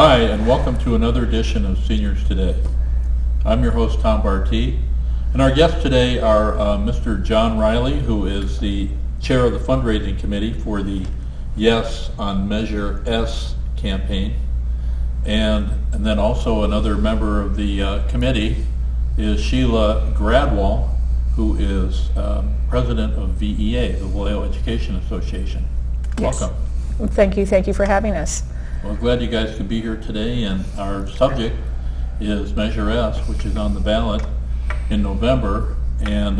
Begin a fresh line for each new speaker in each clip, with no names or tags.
Hi, and welcome to another edition of Seniors Today. I'm your host, Tom Bartee, and our guests today are Mr. Jon Riley, who is the chair of the fundraising committee for the Yes on Measure S campaign, and then also another member of the committee is Sheila Gradwohl, who is president of VEA, the Vallejo Education Association.
Yes.
Welcome.
Thank you for having us.
Well, I'm glad you guys could be here today, and our subject is Measure S, which is on the ballot in November, and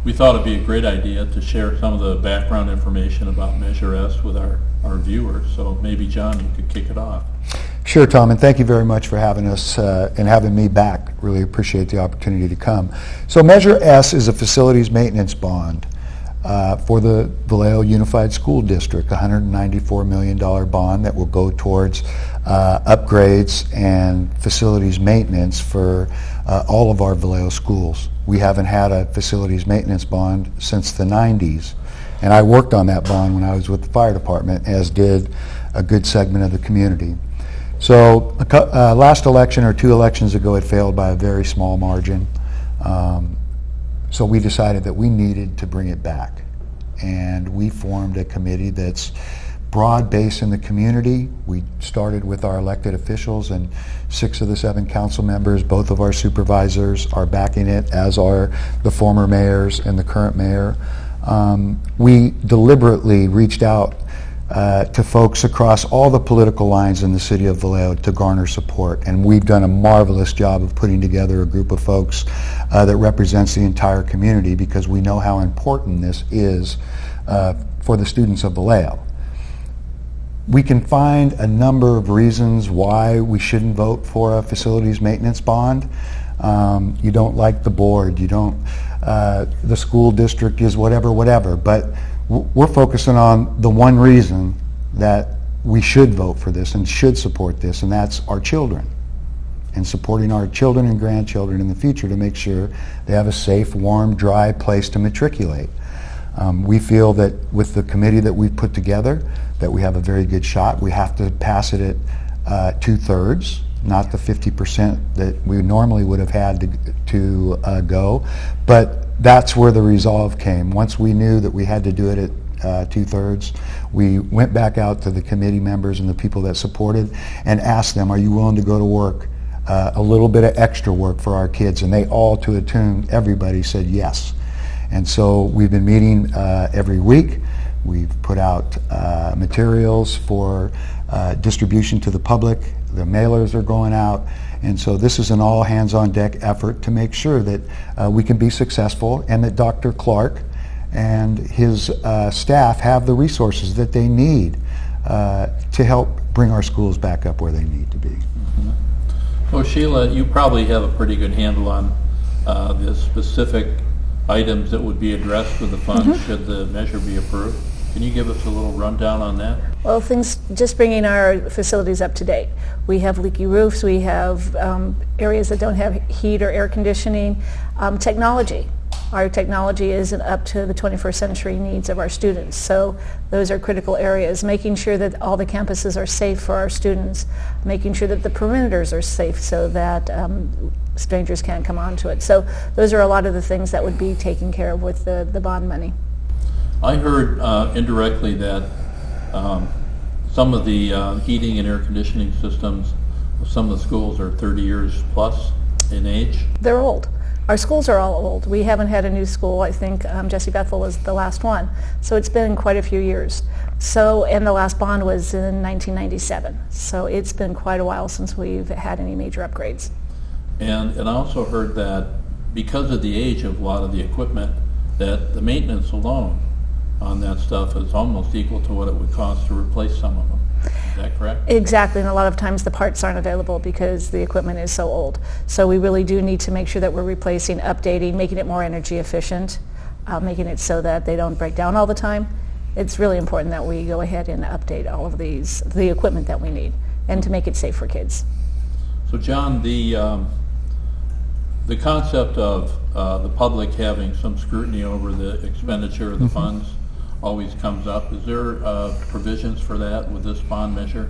we thought it'd be a great idea to share some of the background information about Measure S with our viewers. So maybe, Jon, you could kick it off.
Sure, Tom, and thank you very much for having us and having me back. Really appreciate the opportunity to come. So Measure S is a facilities maintenance bond for the Vallejo Unified School District, a $194 million bond that will go towards upgrades and facilities maintenance for all of our Vallejo schools. We haven't had a facilities maintenance bond since the 90s, and I worked on that bond when I was with the fire department, as did a good segment of the community. So last election or two elections ago, it failed by a very small margin. So we decided that we needed to bring it back. And we formed a committee that's broad-based in the community. We started with our elected officials, and 6 of the 7 council members, both of our supervisors are backing it, as are the former mayors and the current mayor. We deliberately reached out to folks across all the political lines in the city of Vallejo to garner support, and we've done a marvelous job of putting together a group of folks that represents the entire community, because we know how important this is for the students of Vallejo. We can find a number of reasons why we shouldn't vote for a facilities maintenance bond. You don't like the board, you don't, the school district is whatever, but we're focusing on the one reason that we should vote for this and should support this, and that's our children, and supporting our children and grandchildren in the future to make sure they have a safe, warm, dry place to matriculate. We feel that with the committee that we've put together, that we have a very good shot. We have to pass it at 2/3, not the 50% that we normally would have had to go, but that's where the resolve came. Once we knew that we had to do it at 2/3, we went back out to the committee members and the people that supported and asked them, are you willing to go to work, a little bit of extra work for our kids? And they all, to a tune, everybody said yes. And so we've been meeting every week. We've put out materials for distribution to the public. The mailers are going out. And so this is an all hands on deck effort to make sure that we can be successful, and that Dr. Clark and his staff have the resources that they need to help bring our schools back up where they need to be.
Mm-hmm. Well, Sheila, you probably have a pretty good handle on the specific items that would be addressed with the funds should the measure be approved. Can you give us a little rundown on that?
Well, things, just bringing our facilities up to date. We have leaky roofs, we have areas that don't have heat or air conditioning. Technology. Our technology isn't up to the 21st century needs of our students. So those are critical areas. Making sure that all the campuses are safe for our students. Making sure that the perimeters are safe so that strangers can't come onto it. So those are a lot of the things that would be taken care of with the bond money.
I heard indirectly that some of the heating and air conditioning systems of some of the schools are 30 years plus in age.
They're old. Our schools are all old. We haven't had a new school. I think Jesse Bethel was the last one. So it's been quite a few years. So, and the last bond was in 1997. So it's been quite a while since we've had any major upgrades.
And I also heard that because of the age of a lot of the equipment, that the maintenance alone on that stuff is almost equal to what it would cost to replace some of them. Is that correct?
Exactly, and a lot of times the parts aren't available because the equipment is so old. So we really do need to make sure that we're replacing, updating, making it more energy efficient, making it so that they don't break down all the time. It's really important that we go ahead and update all of the equipment that we need, and to make it safe for kids.
So Jon, the concept of the public having some scrutiny over the expenditure of the funds always comes up. Is there provisions for that with this bond measure?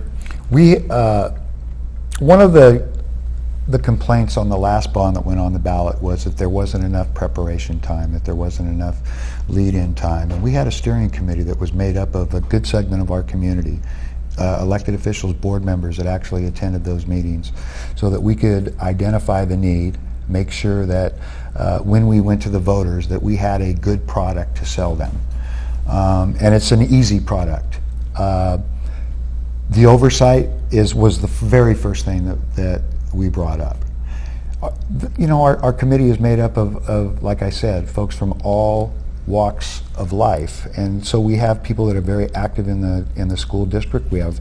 One of the complaints on the last bond that went on the ballot was that there wasn't enough preparation time, that there wasn't enough lead-in time. And we had a steering committee that was made up of a good segment of our community, elected officials, board members that actually attended those meetings, so that we could identify the need, make sure that when we went to the voters that we had a good product to sell them. And it's an easy product. The oversight was the very first thing that we brought up. You know, our committee is made up of, like I said, folks from all walks of life, and so we have people that are very active in the school district. We have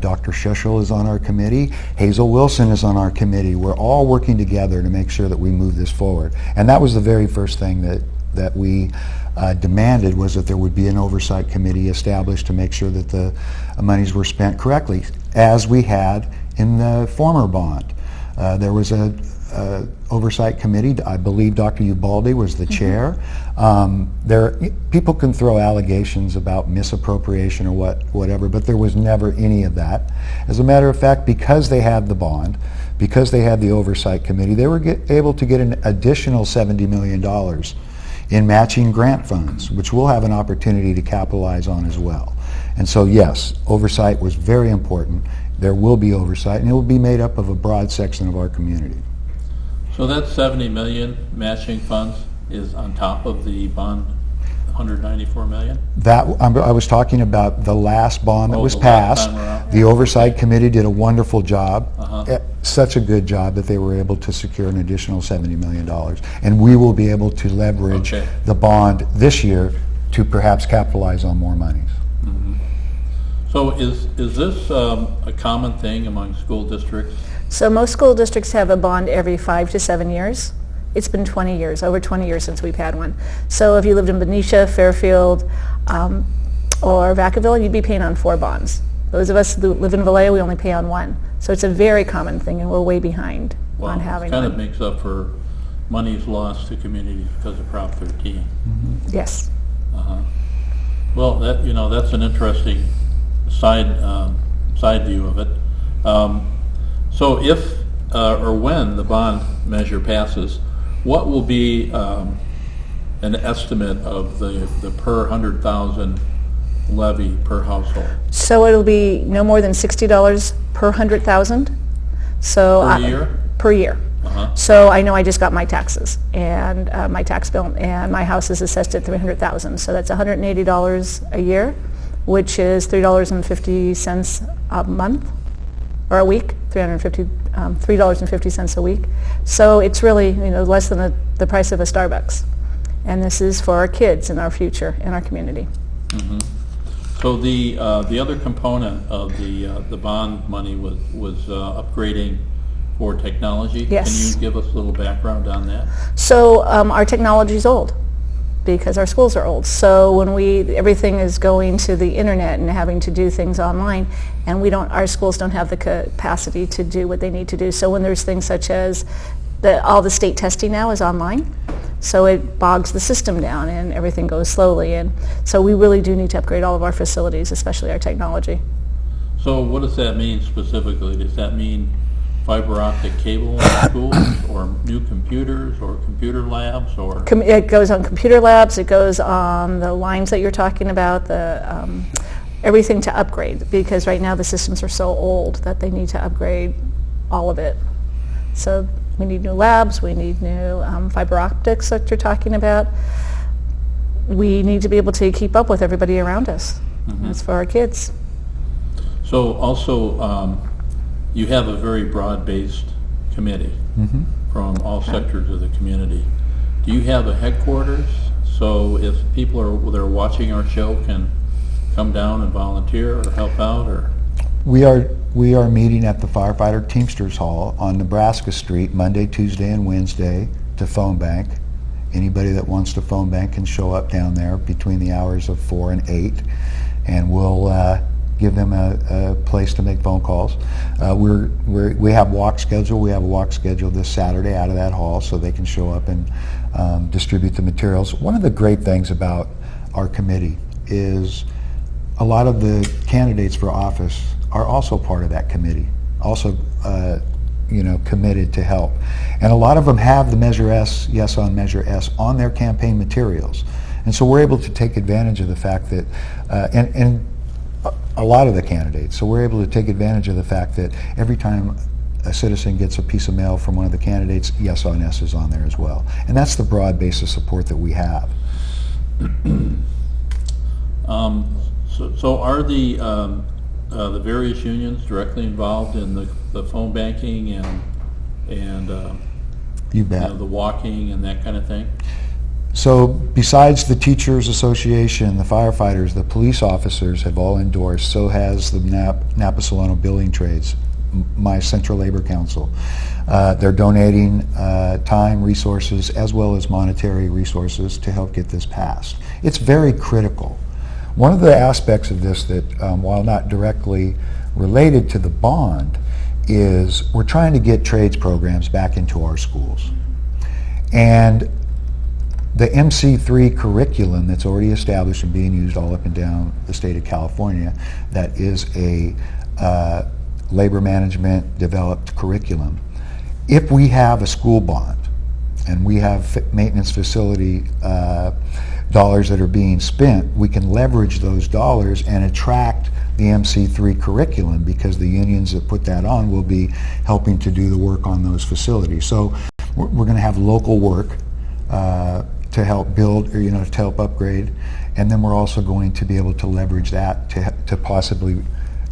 Dr. Schuschel is on our committee. Hazel Wilson is on our committee. We're all working together to make sure that we move this forward. And that was the very first thing that we demanded, was that there would be an oversight committee established to make sure that the monies were spent correctly, as we had in the former bond. There was a oversight committee. I believe Dr. Ubaldi was the chair. People can throw allegations about misappropriation or whatever, but there was never any of that. As a matter of fact, because they had the bond, because they had the oversight committee, they were able to get an additional $70 million in matching grant funds, which we'll have an opportunity to capitalize on as well. And so yes, oversight was very important. There will be oversight, and it will be made up of a broad section of our community.
So that 70 million matching funds is on top of the bond 194 million?
I was talking about the last bond that was
the last
passed.
time around.
The oversight committee did a wonderful job,
Uh-huh.
such a good job that they were able to secure an additional $70 million. And we will be able to leverage
Okay.
the bond this year to perhaps capitalize on more monies.
So is this a common thing among school districts?
So most school districts have a bond every 5 to 7 years. It's been 20 years, over 20 years since we've had one. So if you lived in Benicia, Fairfield, or Vacaville, you'd be paying on 4 bonds. Those of us who live in Vallejo, we only pay on 1. So it's a very common thing, and we're way behind on having
it kind
one.
of makes up for monies lost to communities because of Prop 13.
Yes.
Well, that's an interesting side view of it. So if or when the bond measure passes, what will be an estimate of the per 100,000 levy per household?
So it'll be no more than $60 per 100,000. So
Per year?
Per year.
Uh-huh.
So I know I just got my taxes and my tax bill, and my house is assessed at $300,000. So that's $180 a year, which is $3.50 a month or a week. $3.50 a week. So it's really less than the price of a Starbucks. And this is for our kids and our future and our community.
So the other component of the bond money was upgrading for technology.
Yes.
Can you give us a little background on that?
So our technology is old because our schools are old. So when everything is going to the internet and having to do things online, and our schools don't have the capacity to do what they need to do. So when there's things such as all the state testing now is online, so it bogs the system down and everything goes slowly. And so we really do need to upgrade all of our facilities, especially our technology.
So what does that mean specifically? Does that mean fiber optic cable in schools, or new computers, or computer labs, or?
It goes on computer labs, it goes on the lines that you're talking about, everything to upgrade, because right now the systems are so old that they need to upgrade all of it. So we need new labs, we need new fiber optics that you're talking about. We need to be able to keep up with everybody around us. It's for our kids.
So also, you have a very broad-based committee from all sectors of the community. Do you have a headquarters? So if people that are watching our show can come down and volunteer or help out, or?
We are meeting at the Firefighter Teamsters Hall on Nebraska Street Monday, Tuesday, and Wednesday to phone bank. Anybody that wants to phone bank can show up down there between the hours of 4 and 8, and we'll give them a place to make phone calls. We have walk schedule. We have a walk schedule this Saturday out of that hall, so they can show up and distribute the materials. One of the great things about our committee is a lot of the candidates for office are also part of that committee, also committed to help. And a lot of them have the Measure S, Yes on Measure S, on their campaign materials. And so we're able to take advantage of the fact that, and a lot of the candidates, so we're able to take advantage of the fact that every time a citizen gets a piece of mail from one of the candidates, Yes on S is on there as well. And that's the broad base of support that we have.
So are the various unions directly involved in the phone banking and
You bet.
the walking and that kind of thing?
So besides the Teachers Association, the firefighters, the police officers have all endorsed, so has the Napa Solano Building Trades, my Central Labor Council. They're donating time, resources, as well as monetary resources to help get this passed. It's very critical. One of the aspects of this that, while not directly related to the bond, is we're trying to get trades programs back into our schools. And the MC3 curriculum that's already established and being used all up and down the state of California, that is a labor management developed curriculum. If we have a school bond and we have maintenance facility dollars that are being spent, we can leverage those dollars and attract the MC3 curriculum, because the unions that put that on will be helping to do the work on those facilities. So we're going to have local work to help build, or to help upgrade, and then we're also going to be able to leverage that to possibly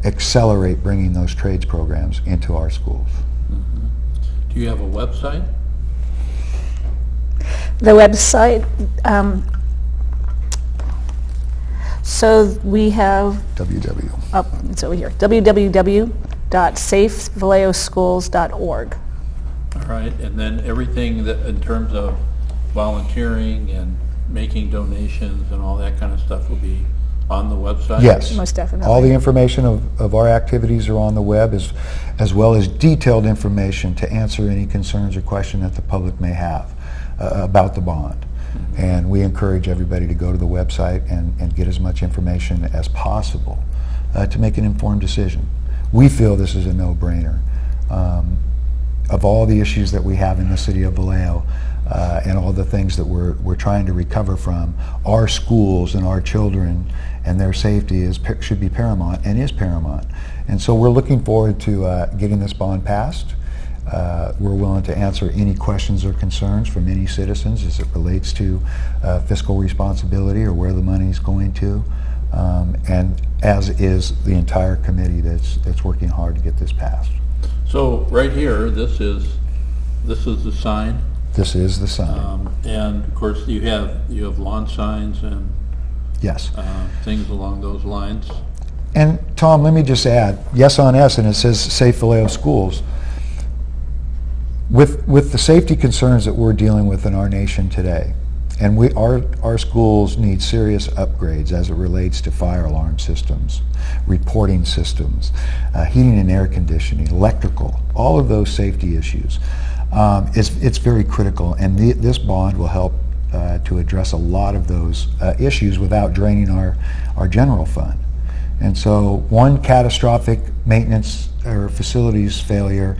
accelerate bringing those trades programs into our schools.
Mm-hmm. Do you have a website?
The website, so we have, it's over here, www.safevaleoschools.org.
All right, and then everything that in terms of volunteering and making donations and all that kind of stuff will be on the website?
Yes.
Most definitely.
All the information of our activities are on the web, as well as detailed information to answer any concerns or questions that the public may have about the bond. Mm-hmm. And we encourage everybody to go to the website and get as much information as possible to make an informed decision. We feel this is a no-brainer. Of all the issues that we have in the city of Vallejo, and all the things that we're trying to recover from, our schools and our children and their safety should be paramount, and is paramount. And so we're looking forward to getting this bond passed. We're willing to answer any questions or concerns from any citizens as it relates to fiscal responsibility or where the money's going to, and as is the entire committee that's working hard to get this passed.
So right here, this is the sign.
This is the sign.
And of course you have lawn signs and
Yes.
Things along those lines.
And Tom, let me just add, Yes on S, and it says Safe Vallejo Schools. With the safety concerns that we're dealing with in our nation today, and our schools need serious upgrades as it relates to fire alarm systems, reporting systems, heating and air conditioning, electrical, all of those safety issues. It's very critical, and this bond will help to address a lot of those issues without draining our general fund. And so one catastrophic maintenance or facilities failure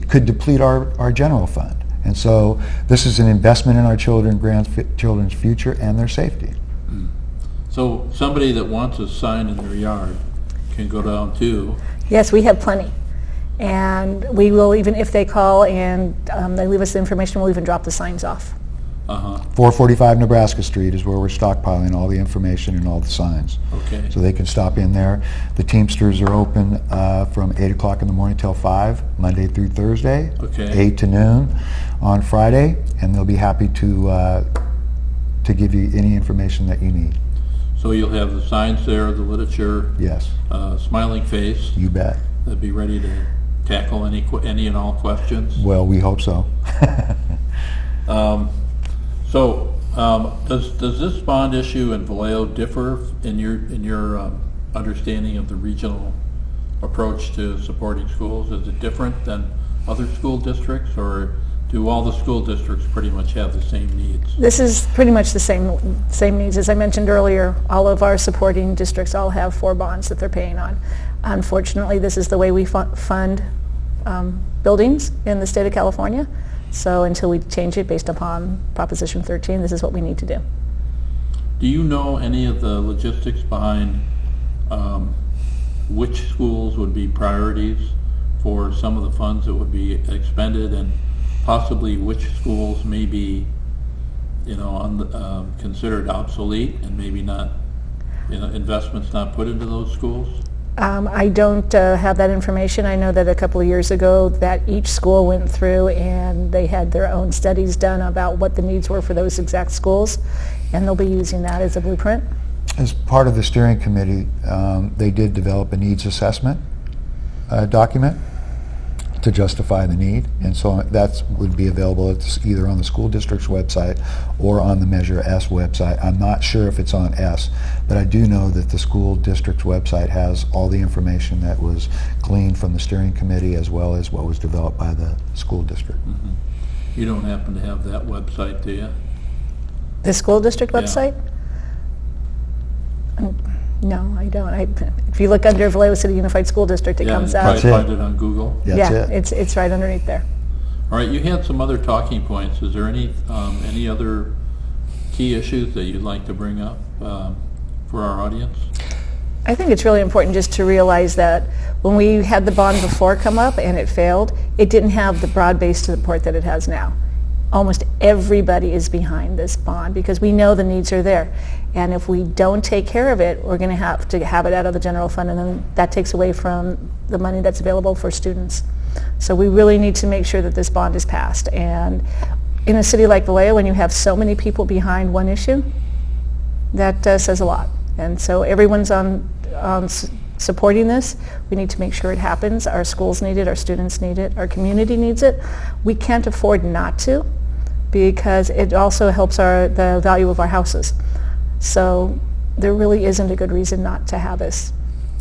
could deplete our general fund. And so this is an investment in our grandchildren's future and their safety.
So somebody that wants a sign in their yard can go down to...
Yes, we have plenty. And we will, even if they call and they leave us the information, we'll even drop the signs off.
445 Nebraska Street is where we're stockpiling all the information and all the signs.
Okay.
So they can stop in there. The Teamsters are open from 8 o'clock in the morning till 5, Monday through Thursday,
Okay.
8 to noon on Friday, and they'll be happy to give you any information that you need.
So you'll have the signs there, the literature,
Yes,
smiling face.
you bet.
They'll be ready to tackle any and all questions.
Well, we hope so.
Does this bond issue in Vallejo differ in your understanding of the regional approach to supporting schools? Is it different than other school districts, or do all the school districts pretty much have the same needs?
This is pretty much the same needs. As I mentioned earlier, all of our supporting districts all have 4 bonds that they're paying on. Unfortunately, this is the way we fund buildings in the state of California. So until we change it based upon Proposition 13, this is what we need to do.
Do you know any of the logistics behind which schools would be priorities for some of the funds that would be expended, and possibly which schools may be, considered obsolete and maybe not, investments not put into those schools?
I don't have that information. I know that a couple of years ago that each school went through and they had their own studies done about what the needs were for those exact schools, and they'll be using that as a blueprint.
As part of the steering committee, they did develop a needs assessment document to justify the need, and so that would be available either on the school district's website or on the Measure S website. I'm not sure if it's on S, but I do know that the school district's website has all the information that was gleaned from the steering committee as well as what was developed by the school district.
Mm-hmm. You don't happen to have that website, do you?
The school district
Yeah.
website? No, I don't. If you look under Vallejo City Unified School District, it comes
you
out.
probably
That's it.
find it on Google.
That's it.
It's right underneath there.
All right, you had some other talking points. Is there any other key issues that you'd like to bring up for our audience?
I think it's really important just to realize that when we had the bond before come up and it failed, it didn't have the broad-based support that it has now. Almost everybody is behind this bond because we know the needs are there. And if we don't take care of it, we're going to have it out of the general fund, and then that takes away from the money that's available for students. So we really need to make sure that this bond is passed. And in a city like Vallejo, when you have so many people behind one issue, that says a lot. And so everyone's on supporting this. We need to make sure it happens. Our schools need it, our students need it, our community needs it. We can't afford not to, because it also helps the value of our houses. So there really isn't a good reason not to have this.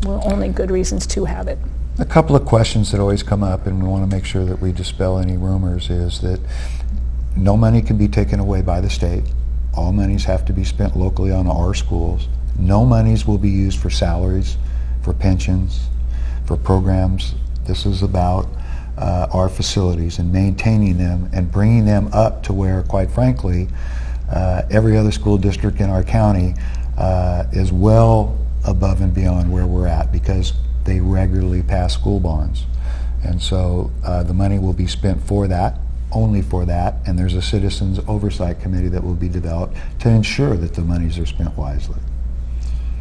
Well, only good reasons to have it.
A couple of questions that always come up, and we want to make sure that we dispel any rumors, is that no money can be taken away by the state. All monies have to be spent locally on our schools. No monies will be used for salaries, for pensions, for programs. This is about our facilities and maintaining them and bringing them up to where, quite frankly, every other school district in our county is well above and beyond where we're at because they regularly pass school bonds. And so the money will be spent for that, only for that, and there's a citizens oversight committee that will be developed to ensure that the monies are spent wisely.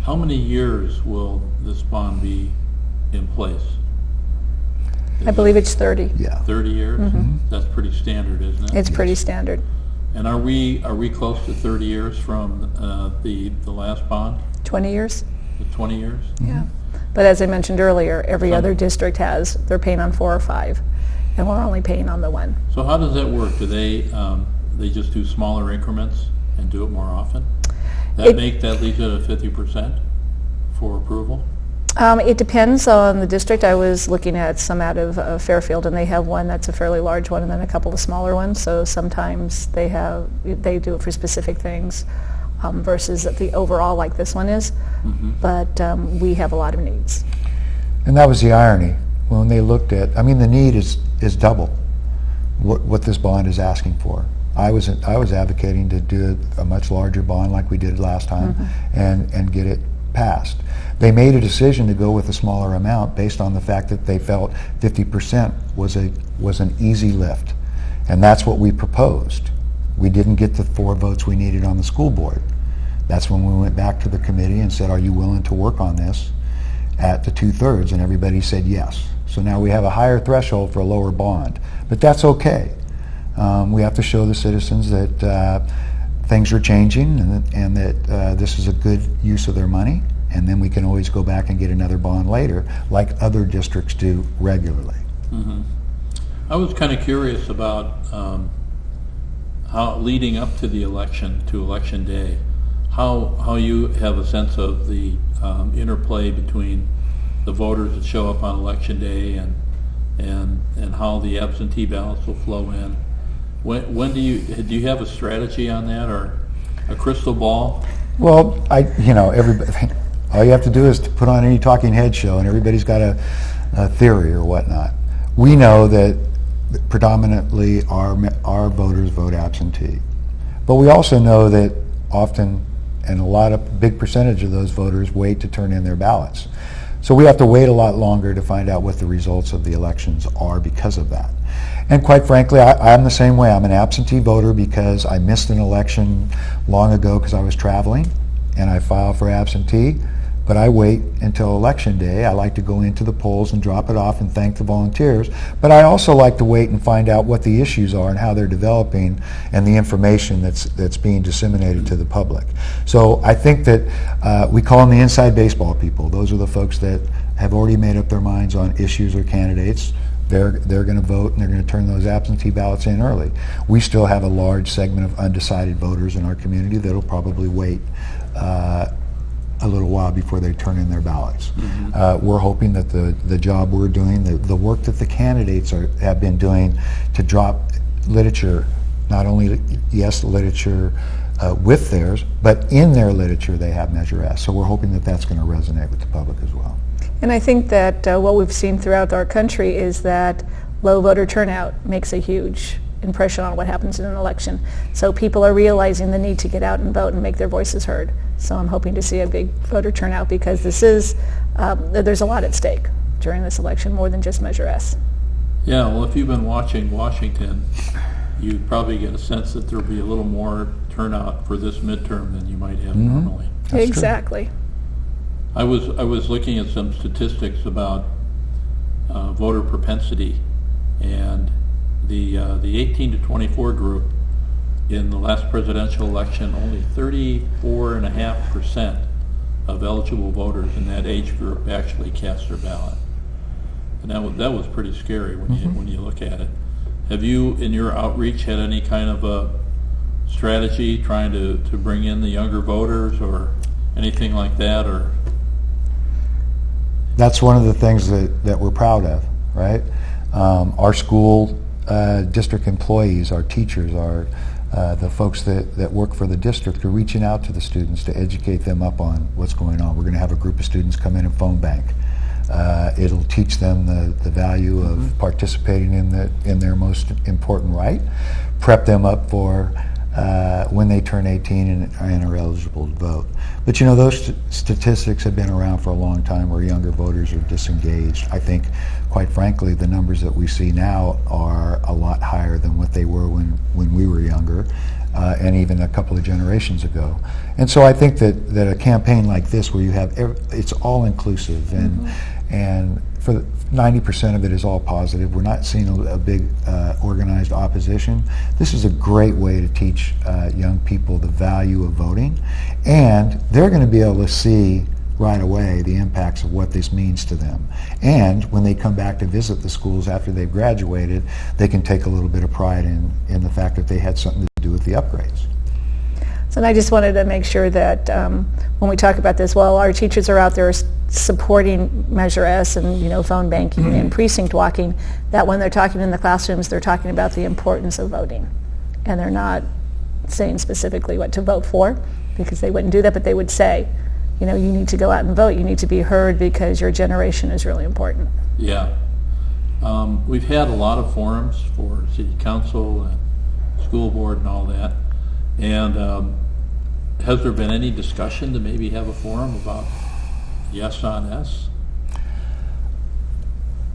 How many years will this bond be in place?
I believe it's 30.
Yeah.
30 years?
Mm-hmm.
That's pretty standard, isn't it?
It's pretty standard.
And are we close to 30 years from the last bond?
20 years?
The 20 years?
Yeah. But as I mentioned earlier, every other district they're paying on 4 or 5, and we're only paying on the 1.
So how does that work? Do they just do smaller increments and do it more often? That leaves it at 50% for approval?
It depends on the district. I was looking at some out of Fairfield, and they have one that's a fairly large one and then a couple of smaller ones. So sometimes they do it for specific things versus the overall like this one is. Mm-hmm. But we have a lot of needs.
And that was the irony. When they looked at, the need is double what this bond is asking for. I was advocating to do a much larger bond like we did last time, mm-hmm. and get it passed. They made a decision to go with a smaller amount based on the fact that they felt 50% was an easy lift, and that's what we proposed. We didn't get the 4 votes we needed on the school board. That's when we went back to the committee and said, "Are you willing to work on this?" At the 2/3, and everybody said yes. So now we have a higher threshold for a lower bond, but that's okay. We have to show the citizens that things are changing and that this is a good use of their money, and then we can always go back and get another bond later, like other districts do regularly.
Mm-hmm. I was kind of curious about how, leading up to the election, to election day, how you have a sense of the interplay between the voters that show up on election day and how the absentee ballots will flow in. When do you have a strategy on that, or a crystal ball?
Well, everybody, All you have to do is to put on any talking head show, and everybody's got a theory or whatnot. We know that predominantly our voters vote absentee. But we also know that often, and a big percentage of those voters wait to turn in their ballots. So we have to wait a lot longer to find out what the results of the elections are because of that. And quite frankly, I'm the same way. I'm an absentee voter because I missed an election long ago because I was traveling, and I filed for absentee. But I wait until Election Day. I like to go into the polls and drop it off and thank the volunteers. But I also like to wait and find out what the issues are and how they're developing and the information that's being disseminated to the public. So I think that we call them the inside baseball people. Those are the folks that have already made up their minds on issues or candidates. They're going to vote, and they're going to turn those absentee ballots in early. We still have a large segment of undecided voters in our community that'll probably wait a little while before they turn in their ballots. We're hoping that the job we're doing, the work that the candidates have been doing to drop literature, not only yes, literature with theirs, but in their literature they have Measure S. So we're hoping that that's going to resonate with the public as well.
And I think that what we've seen throughout our country is that low voter turnout makes a huge impression on what happens in an election. So people are realizing the need to get out and vote and make their voices heard. So I'm hoping to see a big voter turnout because this is, there's a lot at stake during this election, more than just Measure S.
Yeah, well, if you've been watching Washington, you probably get a sense that there'll be a little more turnout for this midterm than you might have normally.
That's
exactly.
true.
I was looking at some statistics about voter propensity, and the 18 to 24 group in the last presidential election, only 34.5% of eligible voters in that age group actually cast their ballot, and that was pretty scary when you look at it. Have you, in your outreach, had any kind of a strategy trying to bring in the younger voters or anything like that, or?
That's one of the things that we're proud of, right? Our school district employees, our teachers, the folks that work for the district are reaching out to the students to educate them up on what's going on. We're going to have a group of students come in and phone bank. It'll teach them the value of participating in their most important right, prep them up for when they turn 18 and are eligible to vote. But you know, those statistics have been around for a long time where younger voters are disengaged. I think, quite frankly, the numbers that we see now are a lot higher than what they were when we were younger, and even a couple of generations ago. And so I think that a campaign like this, where you have it's all inclusive, and for 90% of it is all positive. We're not seeing a big organized opposition. This is a great way to teach young people the value of voting, and they're going to be able to see right away the impacts of what this means to them. And when they come back to visit the schools after they've graduated, they can take a little bit of pride in the fact that they had something to do with the upgrades.
So I just wanted to make sure that when we talk about this, while our teachers are out there supporting Measure S and phone banking and precinct walking, that when they're talking in the classrooms, they're talking about the importance of voting, and they're not saying specifically what to vote for, because they wouldn't do that, but they would say, you need to go out and vote. You need to be heard because your generation is really important.
Yeah. We've had a lot of forums for city council and school board and all that. And has there been any discussion to maybe have a forum about yes on S?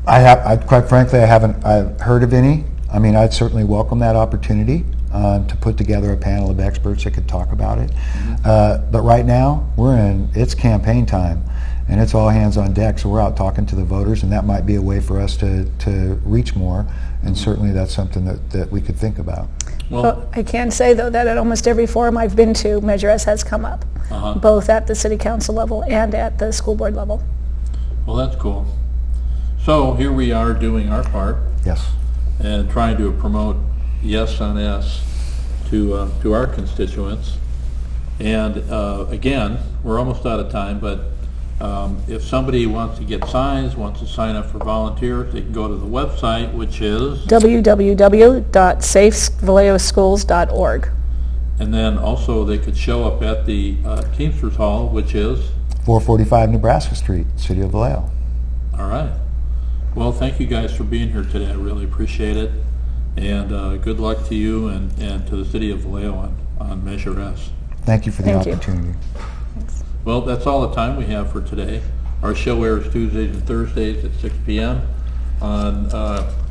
Quite frankly, I haven't heard of any. I mean, I'd certainly welcome that opportunity to put together a panel of experts that could talk about it. But right now, it's campaign time, and it's all hands on deck, so we're out talking to the voters, and that might be a way for us to reach more, and certainly that's something that we could think about.
Well, I can say, though, that at almost every forum I've been to, Measure S has come up, both at the city council level and at the school board level.
Well, that's cool. So here we are doing our part.
Yes.
And trying to promote yes on S to our constituents. And again, we're almost out of time, but if somebody wants to get signs, wants to sign up for volunteers, they can go to the website, which is
www.safevallejoschools.org.
And then also they could show up at the Teamsters Hall, which is
445 Nebraska Street, City of Vallejo.
All right. Well, thank you guys for being here today. I really appreciate it. And good luck to you and to the City of Vallejo on Measure S.
Thank you for the
Thank you.
opportunity.
Well, that's all the time we have for today. Our show airs Tuesdays and Thursdays at 6 p.m. on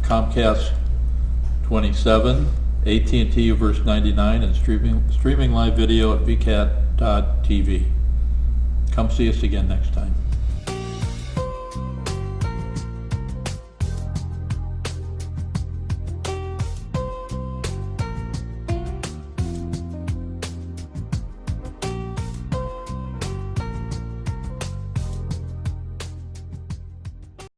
Comcast 27, AT&T Uverse 99, and streaming live video at vcat.tv. Come see us again next time.